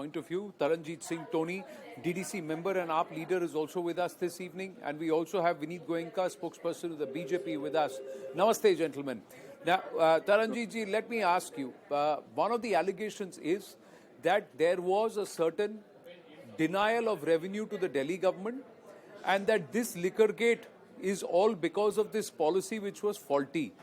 point of view. Taranjeet Singh Tony, DDC member and AAP leader, is also with us this evening. And we also have Vineet Goenka, spokesperson of the BJP, with us. Namaste, gentlemen. Now, Taranjeet ji, let me ask you. One of the allegations is that there was a certain denial of revenue to the Delhi government, and that this liquor gate is all because of this policy which was faulty.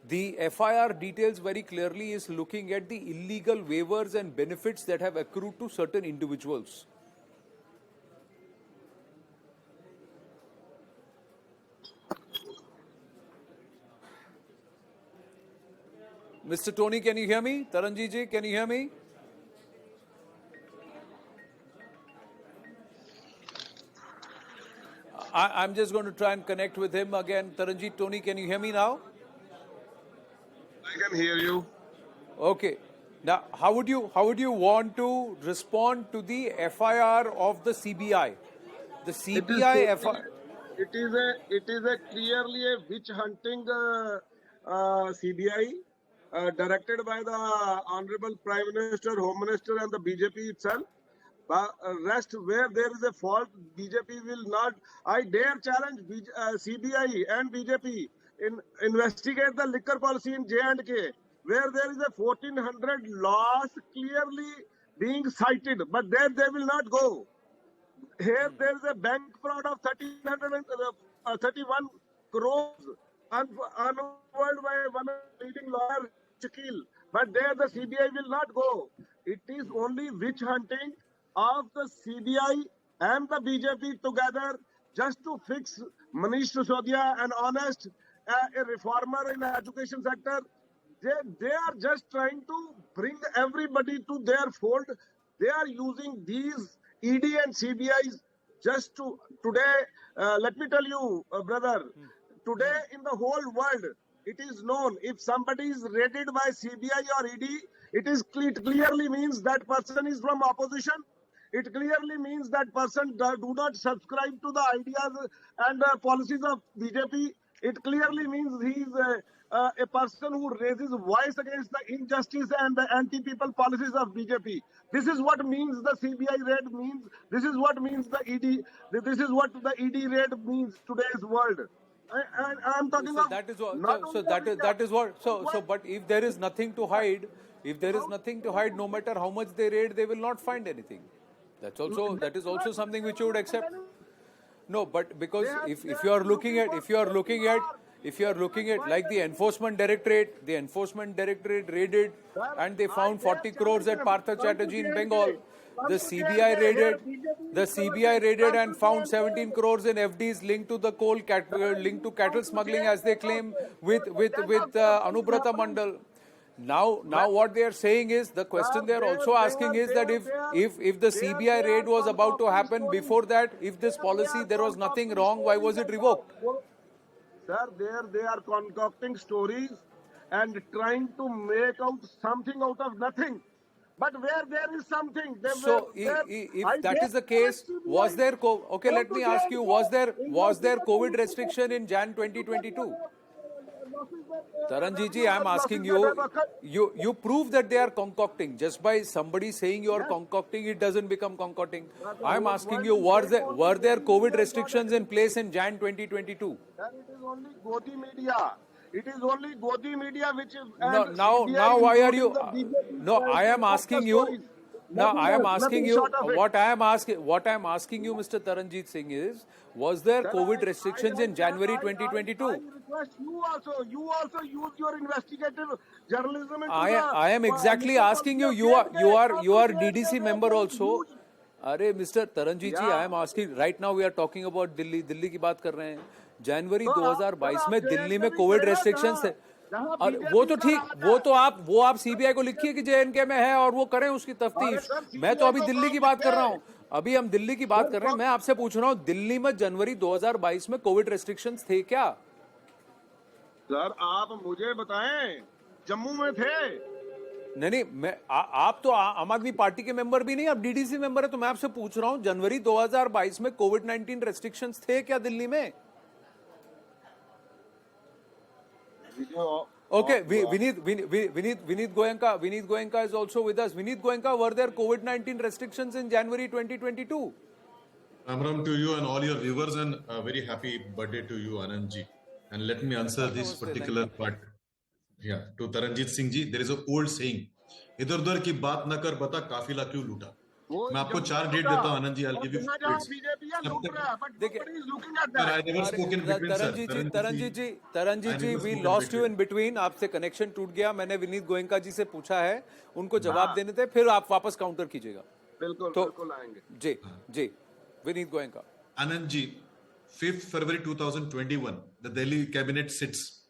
The FIR details very clearly is looking at the illegal waivers and benefits that have accrued to certain individuals. Mr. Tony, can you hear me? Taranjeet ji, can you hear me? I'm just going to try and connect with him again. Taranjeet, Tony, can you hear me now? I can hear you. Okay. Now, how would you want to respond to the FIR of the CBI? The CBI FIR. It is a clearly a witch hunting CBI directed by the Honorable Prime Minister, Home Minister, and the BJP itself. Rest where there is a fault, BJP will not. I dare challenge CBI and BJP investigate the liquor policy in J&K, where there is a 1400 laws clearly being cited, but there they will not go. Here there is a bank fraud of 31 crores uncovered by one leading lawyer, Shakil, but there the CBI will not go. It is only witch hunting of the CBI and the BJP together just to fix Manish Sisodia, an honest a reformer in the education sector. They are just trying to bring everybody to their fold. They are using these ED and CBIs just to today. Let me tell you, brother, today in the whole world, it is known if somebody is raided by CBI or ED, it clearly means that person is from opposition. It clearly means that person do not subscribe to the ideas and policies of BJP. It clearly means he is a person who raises voice against the injustice and the anti-people policies of BJP. This is what means the CBI raid means. This is what means the ED. This is what the ED raid means today's world. I am talking of that is what. That is what. So, but if there is nothing to hide, no matter how much they raid, they will not find anything. That is also something which you would accept. No, but because if you are looking at like the enforcement directorate raided and they found 40 crores at Partha Chatterjee in Bengal. The CBI raided and found 17 crores in FDs linked to the linked to cattle smuggling, as they claim, with Anubrata Mandal. Now what they are saying is, the question they are also asking is that if the CBI raid was about to happen before that, if this policy, there was nothing wrong, why was it revoked? Sir, they are concocting stories and trying to make out something out of nothing. But where there is something, if that is the case, was there okay? Let me ask you: was there COVID restriction in Jan 2022? Taranjeet ji, I am asking you. You prove that they are concocting just by somebody saying you are concocting. It doesn't become concocting. I am asking you: were there COVID restrictions in place in Jan 2022? Sir, it is only Godi media. It is only Godi media which is. Now why are you? No, I am asking you. Now I am asking you. What I am asking you, Mr. Taranjeet Singh, is: was there COVID restrictions in January 2022? I request you also use your investigative journalism. I am exactly asking you. You are DDC member also. अरे Mr. Taranjeet ji, I am asking. Right now we are talking about Delhi की बात कर रहे हैं. जनवरी 2022 में दिल्ली में Covid restrictions थे, और वो तो ठीक, वो आप सीबीआई को लिखिए कि जेएनके में है और वो करें उसकी तफ्तीश. मैं तो अभी दिल्ली की बात कर रहा हूँ. अभी हम दिल्ली की बात कर रहे हैं. मैं आपसे पूछ रहा हूँ, दिल्ली में जनवरी 2022 में कोविड रेस्ट्रिक्शंस थे क्या? सर आप मुझे बताएं, जम्मू में थे. नहीं, मैं आप तो आम आदमी पार्टी के मेंबर भी नहीं, आप डीडीसी मेंबर है, तो मैं आपसे पूछ रहा हूँ, जनवरी 2022 में कोविड-19 रेस्ट्रिक्शंस थे क्या दिल्ली में? Okay, Vineet Goenka is also with us. Vineet Goenka, were there COVID-19 restrictions in January 2022? Ram to you and all your viewers, and a very happy birthday to you, Anandji. And let me answer this particular part. Yeah, to Taranjit Singh ji, there is an old saying, इधर उधर की बात न कर बता काफिला क्यों लूटा. मैं आपको 4 डेट देता हूं Anand ji. I'll give you 4 dates. Sir, I never spoke in between, sir. Taranjit ji, we lost you in between. आपसे कनेक्शन टूट गया. मैंने विनीत गोयनका जी से पूछा है, उनको जवाब देने थे, फिर आप वापस काउंटर कीजिएगा. बिल्कुल आएंगे. जी, Vineet Goenka. Anand ji, 5th February 2021, the Delhi cabinet sits.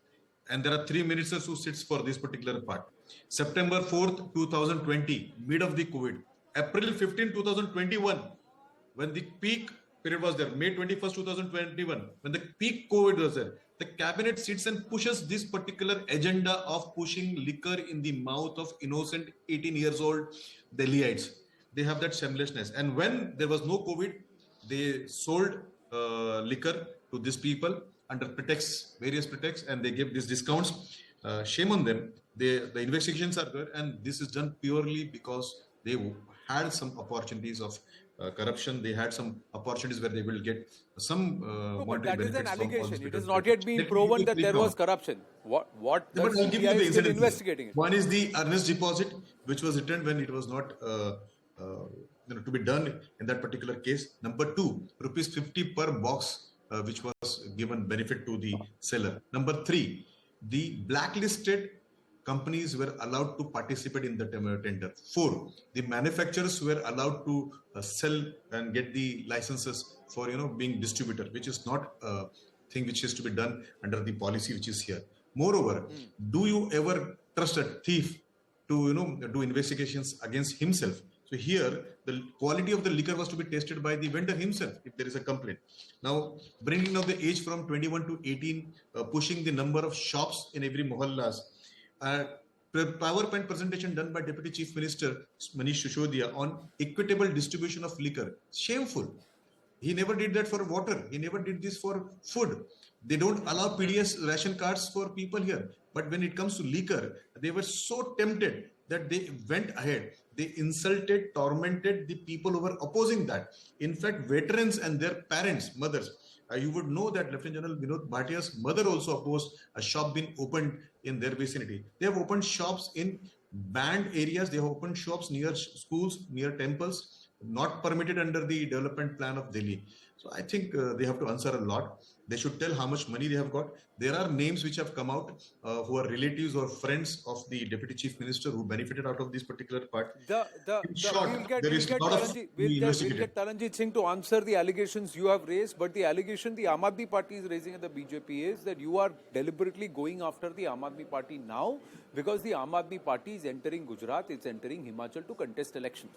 And there are 3 ministers who sits for this particular part. September 4th, 2020, mid of the COVID. April 15, 2021, when the peak period was there, May 21st, 2021, when the peak COVID was there, the cabinet sits and pushes this particular agenda of pushing liquor in the mouth of innocent 18 years old Delhiites. They have that shamelessness. And when there was no COVID, they sold liquor to these people under pretexts, various pretexts, and they give these discounts. Shame on them. The investigations are there, and this is done purely because they had some opportunities of corruption. They had some opportunities where they will get some but that is an allegation. It has has not yet been proven that there was corruption. What the CBI is still investigating it. One is the earnest deposit, which was returned when it was not to be done in that particular case. Number 2, rupees 50 per box, which was given benefit to the seller. Number 3, the blacklisted companies were allowed to participate in the tender. 4, the manufacturers were allowed to sell and get the licenses for being distributor, which is not a thing which is to be done under the policy which is here. Moreover, do you ever trust a thief to do investigations against himself? So here, the quality of the liquor was to be tested by the vendor himself if there is a complaint. Now, bringing down the age from 21 to 18, pushing the number of shops in every mohallas. PowerPoint presentation done by Deputy Chief Minister Manish Sisodia on equitable distribution of liquor. Shameful. He never did that for water. He never did this for food. They don't allow PDS ration cards for people here. But when it comes to liquor, they were so tempted that they went ahead. They insulted, tormented the people who were opposing that. In fact, veterans and their parents, mothers, you would know that Lieutenant General Vinod Bhatia's mother also opposed a shop being opened in their vicinity. They have opened shops in banned areas. They have opened shops near schools, near temples, not permitted under the development plan of Delhi. So I think they have to answer a lot. They should tell how much money they have got. There are names which have come out who are relatives or friends of the Deputy Chief Minister who benefited out of this particular part. In short, there is a lot of we'll get Taranjit Singh to answer the allegations you have raised, but the allegation the Aam Aadmi Party is raising at the BJP is that you are deliberately going after the Aam Aadmi Party now because the Aam Aadmi Party is entering Gujarat, it's entering Himachal to contest elections.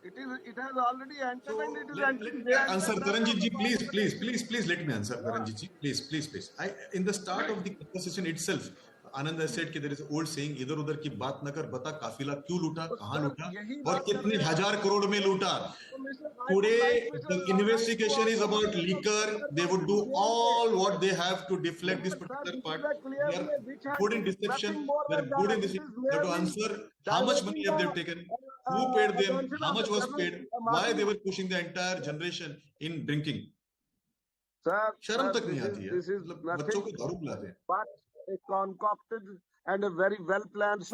It has already entered and it is entering. Answer Taranjit ji, please let me answer Taranjit ji, please. In the start of the conversation itself, Anand has said that there is an old saying, इधर उधर की बात न कर बता काफिला क्यों लूटा, कहाँ लूटा और कितने हजार करोड़ में लूटा. Today the investigation is about liquor. They would do all what they have to deflect this particular part. They are good in deception. They are good in this. They have to answer how much money have they taken, who paid them, how much was paid, why they were pushing the entire generation in drinking. शर्म तक नहीं आती है. बच्चों को दारू पिलाते हैं. But a concocted and a very well planned